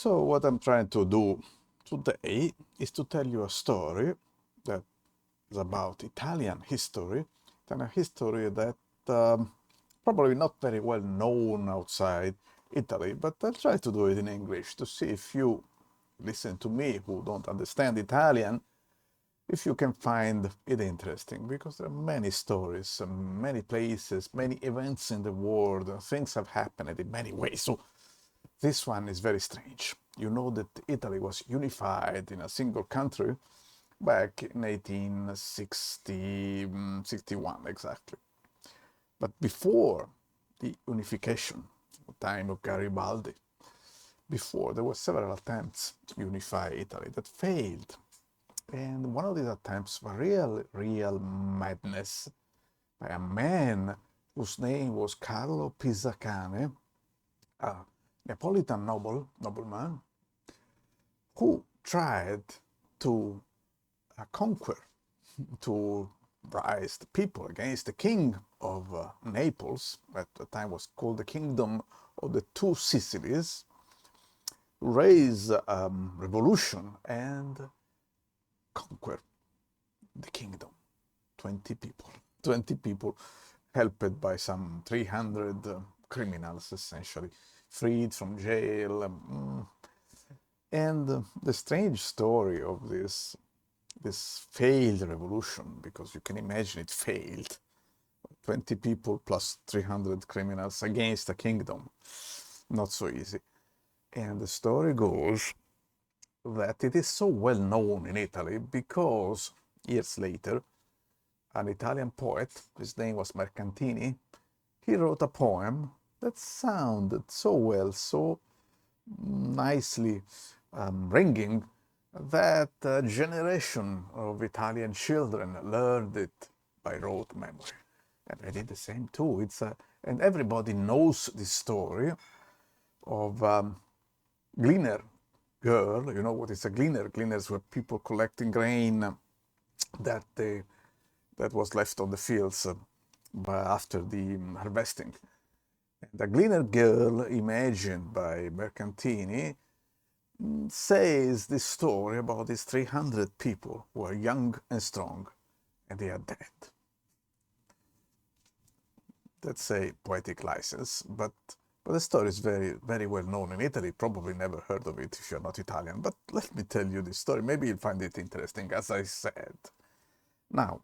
So what I'm trying to do today is to tell you a story that is about Italian history that probably not very well known outside Italy, but I'll try to do it in English to see if you listen to me who don't understand Italian, if you can find it interesting, because there are many stories, many places, many events in the world, and things have happened in many ways. So this one is very strange. You know that Italy was unified in a single country back in 1860, 61 exactly. But before the unification, the time of Garibaldi, before there were several attempts to unify Italy that failed. And one of these attempts was real madness by a man whose name was Carlo Pisacane, a Neapolitan nobleman, who tried to conquer, to rise the people against the king of Naples, at the time was called the Kingdom of the Two Sicilies, raise a revolution and conquer the kingdom. 20 people helped by some 300 criminals, essentially, freed from jail. And the strange story of this failed revolution, because you can imagine it failed, 20 people plus 300 criminals against a kingdom, not so easy. And the story goes that it is so well known in Italy because years later, an Italian poet, his name was Mercantini, he wrote a poem that sounded so well, so nicely ringing, that a generation of Italian children learned it by rote memory. And I did the same too. And everybody knows this story of gleaner girl. You know what is a gleaner? Gleaners were people collecting grain that was left on the fields after the harvesting. And the gleaner girl, imagined by Mercantini, says this story about these 300 people who are young and strong, and they are dead. That's a poetic license, but the story is very, very well known in Italy. Probably never heard of it if you're not Italian, but let me tell you this story. Maybe you'll find it interesting, as I said. Now,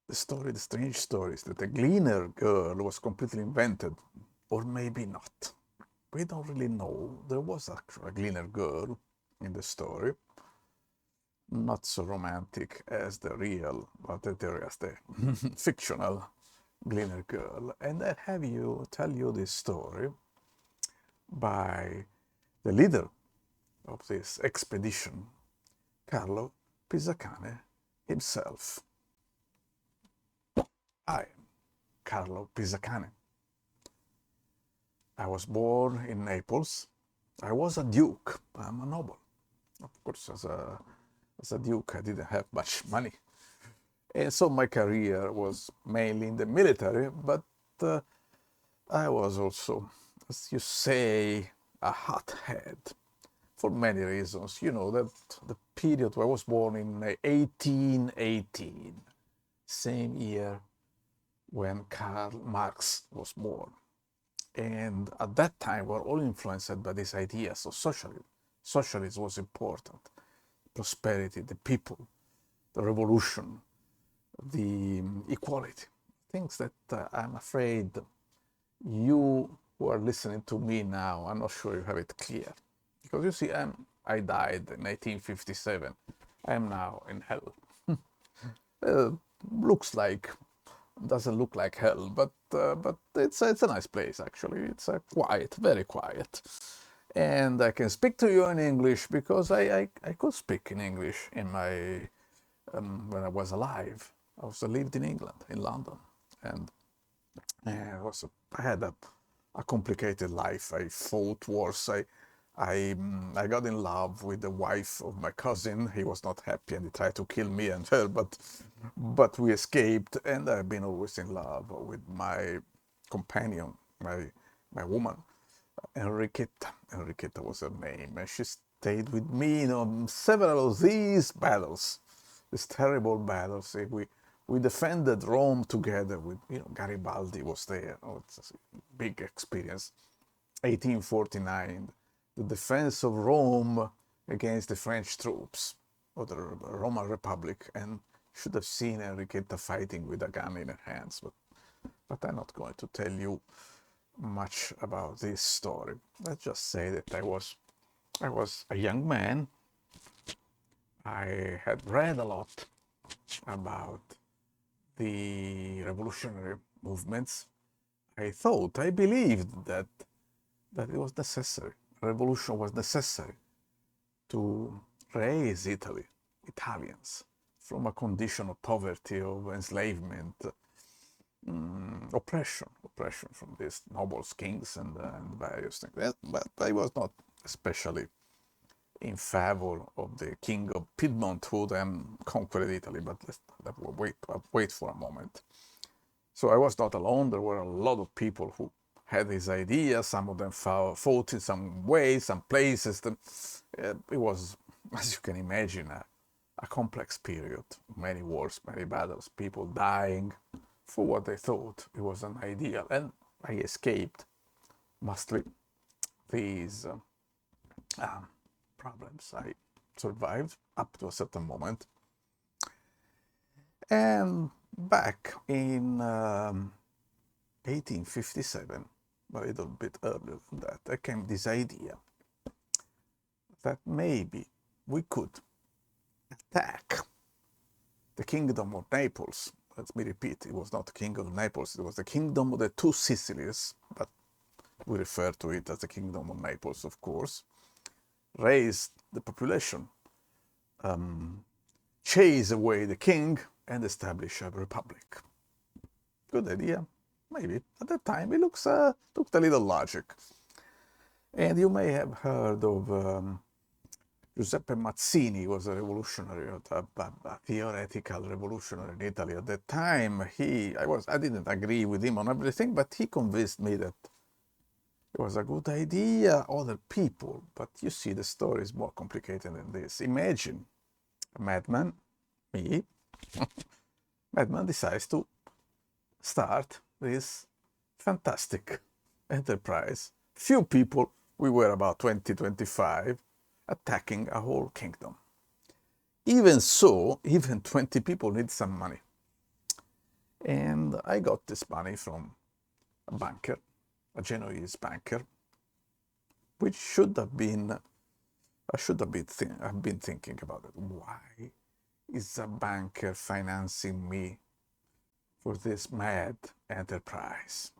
the strange story is that the gleaner girl was completely invented, or maybe not. We don't really know. There was actually a gleaner girl in the story, not so romantic as the real, but as the fictional gleaner girl. And I have you tell you this story by the leader of this expedition, Carlo Pisacane himself. I am Carlo Pisacane. I was born in Naples. I was a duke. I'm a noble. Of course, as a duke, I didn't have much money. And so my career was mainly in the military, but I was also, as you say, a hothead for many reasons. You know, that the period where I was born in 1818, same year when Karl Marx was born. And at that time, we were all influenced by these ideas of socialism. Socialism was important. Prosperity, the people, the revolution, the equality. Things that I'm afraid you who are listening to me now, I'm not sure you have it clear. Because you see, I died in 1957. I'm now in hell. Doesn't look like hell, but it's a nice place actually. It's quiet, very quiet, and I can speak to you in English because I could speak in English in my when I was alive. I lived in England, in London, and I had a complicated life. I fought wars. I got in love with the wife of my cousin. He was not happy and he tried to kill me and her, but we escaped. And I've been always in love with my companion, my woman. Enriqueta. Enriqueta was her name, and she stayed with me in several of these battles, these terrible battles. We defended Rome together with, Garibaldi was there. Oh, it's a big experience. 1849, the defense of Rome against the French troops of the Roman Republic, and should have seen Enriqueta fighting with a gun in her hands, but I'm not going to tell you much about this story. Let's just say that I was a young man. I had read a lot about the revolutionary movements. I believed that it was necessary. Revolution was necessary to raise Italians, from a condition of poverty, of enslavement, oppression from these nobles, kings, and various things. But I was not especially in favor of the king of Piedmont who then conquered Italy. But let's wait for a moment. So I was not alone. There were a lot of people who had this idea. Some of them fought in some ways, some places. It was, as you can imagine, a complex period. Many wars, many battles, people dying for what they thought it was an ideal. And I escaped mostly these problems. I survived up to a certain moment. And back in 1857, a little bit earlier than that, there came this idea that maybe we could attack the Kingdom of Naples. Let me repeat, it was not the Kingdom of Naples, it was the Kingdom of the Two Sicilies, but we refer to it as the Kingdom of Naples, of course. Raise the population, chase away the king, and establish a republic. Good idea, maybe. At that time, it looked a little logic. And you may have heard of Giuseppe Mazzini. Was a revolutionary, a theoretical revolutionary in Italy. At that time, I didn't agree with him on everything, but he convinced me that it was a good idea, other people. But you see, the story is more complicated than this. Imagine a madman, me, madman decides to start this fantastic enterprise. Few people, we were about 20, 25, attacking a whole kingdom. Even so, even 20 people need some money. And I got this money from a banker, a Genoese banker, which should have been, I've been thinking about it. Why is a banker financing me for this mad enterprise?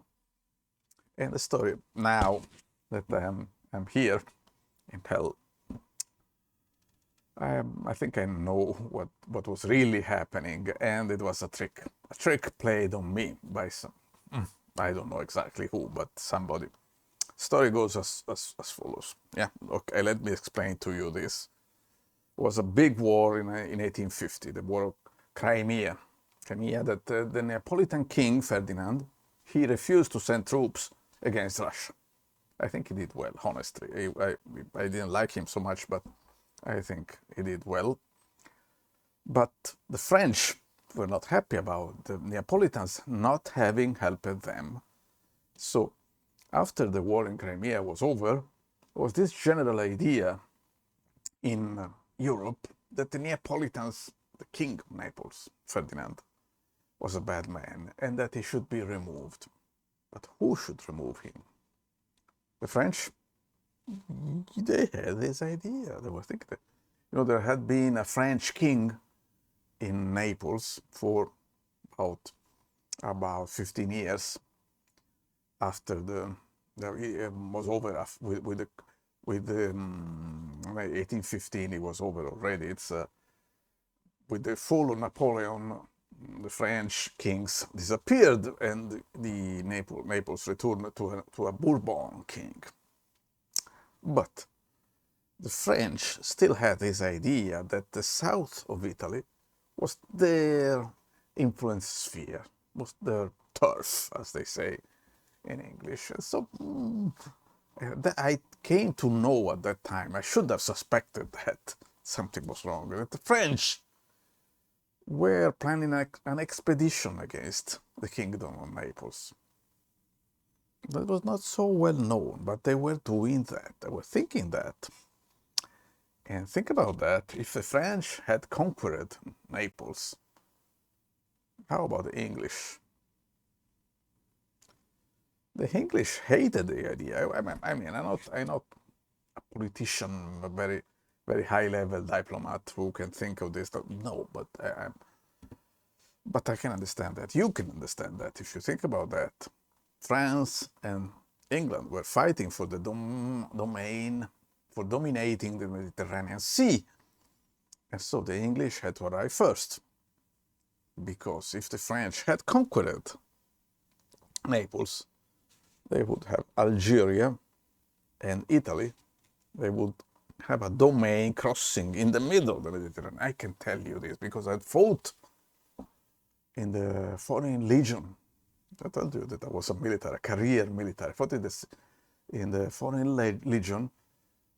And the story, now that I'm here in hell, I think I know what was really happening, and it was a trick played on me by some, I don't know exactly who, but somebody. Story goes as follows. Yeah, okay, let me explain to you this. It was a big war in 1850, the War of Crimea. That the Neapolitan king, Ferdinand, he refused to send troops against Russia. I think he did well, honestly. I didn't like him so much, but I think he did well. But the French were not happy about the Neapolitans not having helped them. So after the war in Crimea was over, there was this general idea in Europe that the Neapolitans, the king of Naples, Ferdinand, was a bad man and that he should be removed. But who should remove him? The French? They had this idea. They were thinking that, there had been a French king in Naples for about 15 years after it was over with the 1815. It was over already. It's with the fall of Napoleon, the French kings disappeared, and the Naples returned to a Bourbon king. But the French still had this idea that the south of Italy was their influence sphere, was their turf, as they say in English. So I came to know at that time, I should have suspected that something was wrong, that the French were planning an expedition against the Kingdom of Naples. That was not so well known, but they were doing that. They were thinking that. And think about that. If the French had conquered Naples, how about the English? The English hated the idea. I mean, I'm not a politician, a very high-level diplomat who can think of this. No, but I can understand that. You can understand that if you think about that. France and England were fighting for the domain, for dominating the Mediterranean Sea. And so the English had to arrive first. Because if the French had conquered Naples, they would have Algeria and Italy. They would have a domain crossing in the middle of the Mediterranean. I can tell you this because I fought in the Foreign Legion. I told you that I was a career military. I fought in the Foreign Legion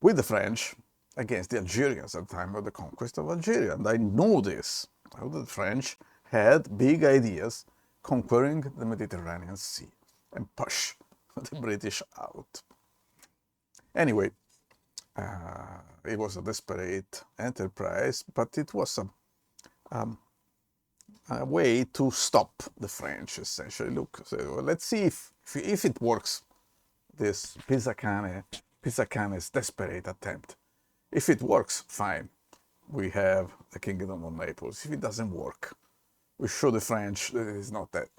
with the French against the Algerians at the time of the conquest of Algeria. And I know this, how the French had big ideas conquering the Mediterranean Sea and push the British out. Anyway, it was a desperate enterprise, but it was a way to stop the French, essentially. Look, so let's see if it works, this Pisacane's desperate attempt. If it works, fine. We have the Kingdom of Naples. If it doesn't work, we show the French that it is not that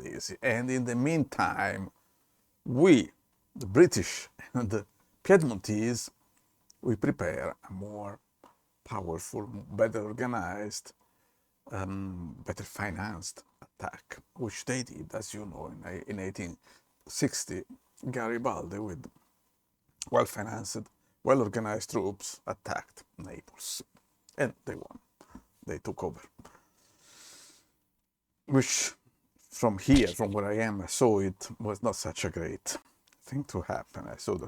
easy. And in the meantime, we, the British and the Piedmontese, we prepare a more powerful, better organized, better financed attack, which they did, as you know, in 1860. Garibaldi, with well-financed, well-organized troops, attacked Naples, and they won. They took over. Which, from here, from where I am, I saw it was not such a great thing to happen. I saw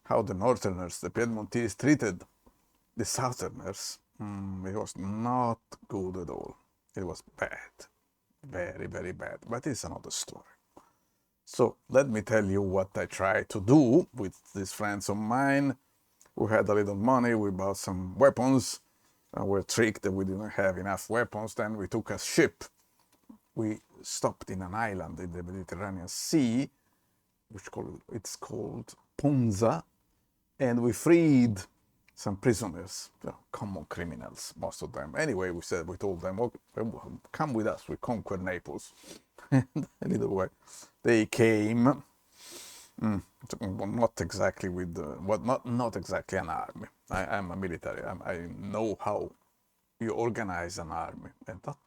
how the Northerners, the Piedmontese, treated the Southerners. It was not good at all. It was bad, very, very bad. But it's another story. So let me tell you what I tried to do with these friends of mine. We had a little money. We bought some weapons. We were tricked that we didn't have enough weapons. Then we took a ship. We stopped in an island in the Mediterranean Sea, it's called Ponza, and we freed some prisoners, common criminals, most of them. Anyway, we told them, okay, come with us, we conquer Naples. And a little way, they came, not exactly with, not exactly an army. I'm a military, I know how you organize an army, and that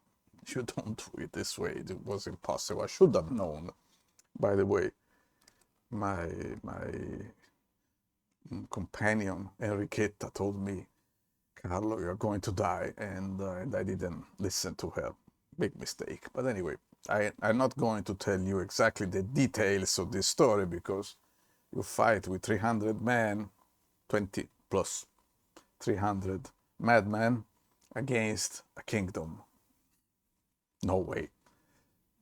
you don't do it this way. It was impossible. I should have known. By the way, my companion Enriqueta told me, Carlo, you're going to die, and I didn't listen to her. Big mistake. But anyway, I'm not going to tell you exactly the details of this story, because you fight with 300 men, 20 plus 300 madmen against a kingdom. No way.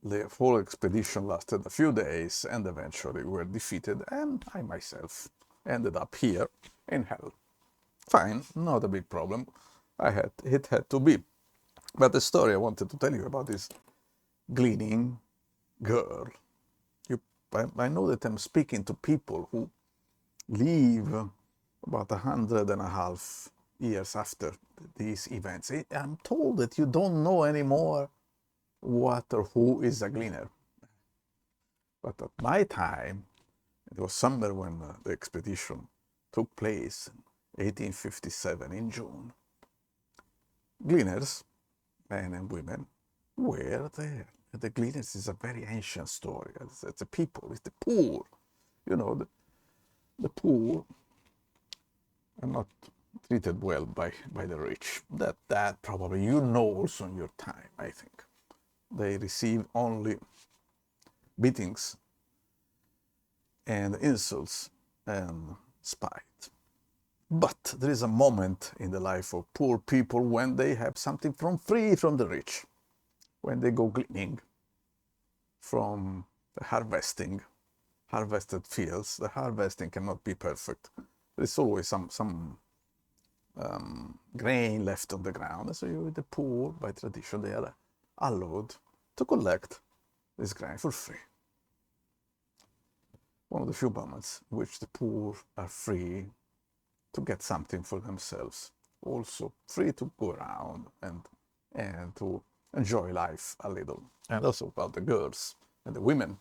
The whole expedition lasted a few days, and eventually we were defeated, and I myself ended up here in hell. Fine, not a big problem. It had to be. But the story I wanted to tell you about is Gleaning girl. I know that I'm speaking to people who live about 150 years after these events. I'm told that you don't know anymore what or who is a gleaner. But at my time, it was summer when the expedition took place, 1857 in June. Gleaners, men and women, were there. The gleaners is a very ancient story. It's the people, it's the poor. You know, the poor are not treated well by the rich. That probably you know also in your time, I think. They receive only beatings and insults and spite. But there is a moment in the life of poor people when they have something from free from the rich, when they go gleaning from the harvested fields. The harvesting cannot be perfect. There is always some grain left on the ground. So the poor, by tradition, they are allowed to collect this grain for free. One of the few moments in which the poor are free to get something for themselves, also free to go around and to enjoy life a little. And also about the girls and the women.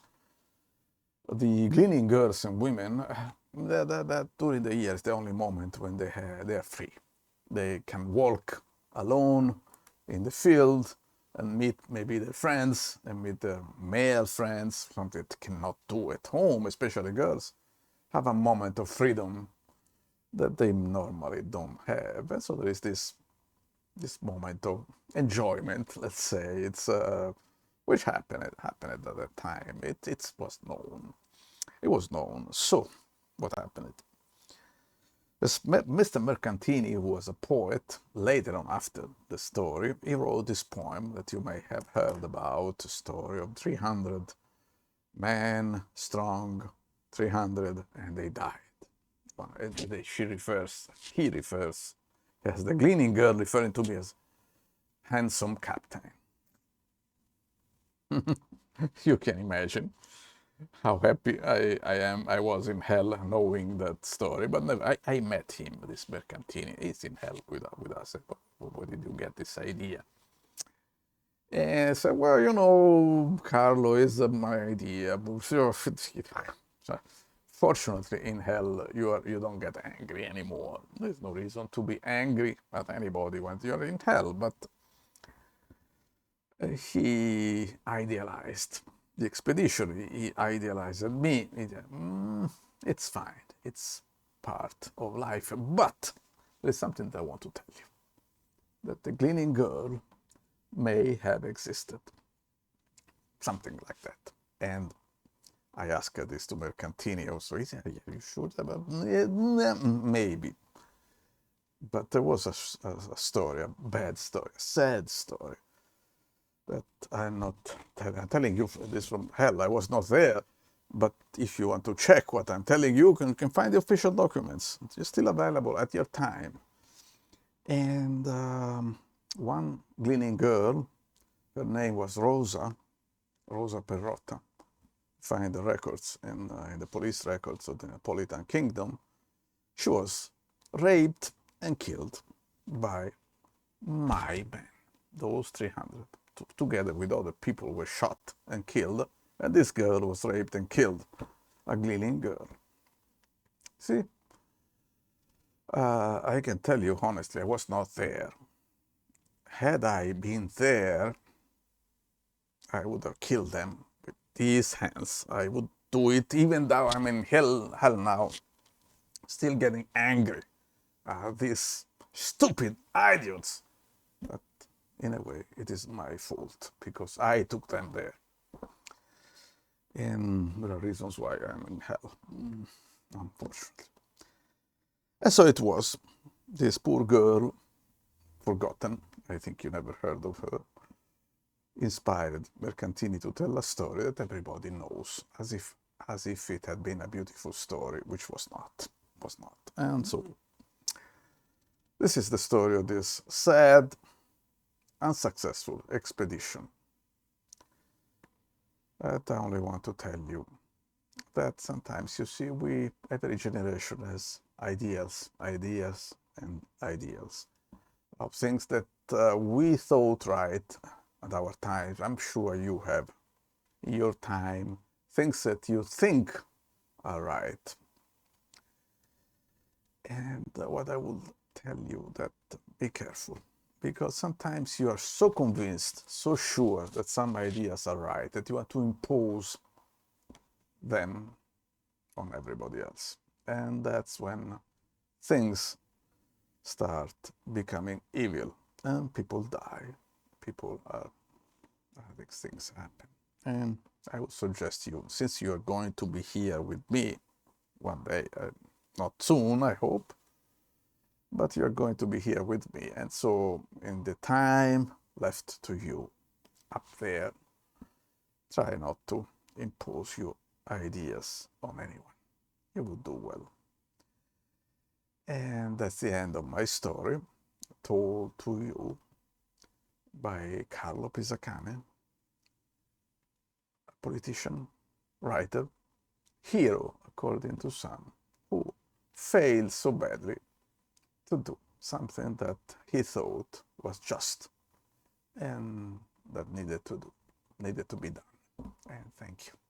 The gleaning girls and women, that during the year is the only moment when they are free. They can walk alone in the field and meet maybe their friends and meet their male friends, something they cannot do at home, especially girls. Have a moment of freedom that they normally don't have. And so there is this moment of enjoyment, let's say, it's which happened at that time. It was known. It was known. So, what happened? Mr. Mercantini, who was a poet, later on after the story, he wrote this poem that you may have heard about, a story of 300 men strong, 300, and they died. He refers as the gleaning girl, referring to me as handsome captain. You can imagine how happy I was in hell knowing that story. But never, I met him, this Mercantini. He's in hell with us. Where did you get this idea? And I said, well, you know, Carlo is my idea. Fortunately, in hell, you don't get angry anymore. There's no reason to be angry at anybody when you're in hell. But he idealized the expedition. He idealized me. It's fine. It's part of life. But there's something that I want to tell you. That the gleaning girl may have existed. Something like that. And I asked this to Mercantini also. He said, are you sure about maybe. But there was a story, a bad story, a sad story, that I'm telling you this from hell. I was not there. But if you want to check what I'm telling you, you can find the official documents. It's still available at your time. And one gleaning girl, her name was Rosa Perrotta. Find the records in the police records of the Neapolitan kingdom. She was raped and killed by my men. Those 300, together with other people, were shot and killed. And this girl was raped and killed, a gleaning girl. See, I can tell you honestly, I was not there. Had I been there, I would have killed them with these hands. I would do it even though I'm in hell now, still getting angry. These stupid idiots. But in a way, it is my fault because I took them there. And there are reasons why I'm in hell, unfortunately. And so it was. This poor girl, forgotten, I think you never heard of her, inspired Mercantini to tell a story that everybody knows, as if it had been a beautiful story, which was not. And so this is the story of this sad, unsuccessful expedition. But I only want to tell you that sometimes, you see, every generation has ideals and ideals of things that we thought right at our times. I'm sure you have in your time things that you think are right. And what I will tell you, that be careful, because sometimes you are so convinced, so sure that some ideas are right, that you want to impose them on everybody else. And that's when things start becoming evil and people die. These things happen. And I would suggest you, since you are going to be here with me one day, not soon, I hope, but you're going to be here with me. And so in the time left to you up there, try not to impose your ideas on anyone. You will do well. And that's the end of my story, told to you by Carlo Pisacane, a politician, writer, hero, according to some, who failed so badly to do something that he thought was just and that needed to be done. And thank you.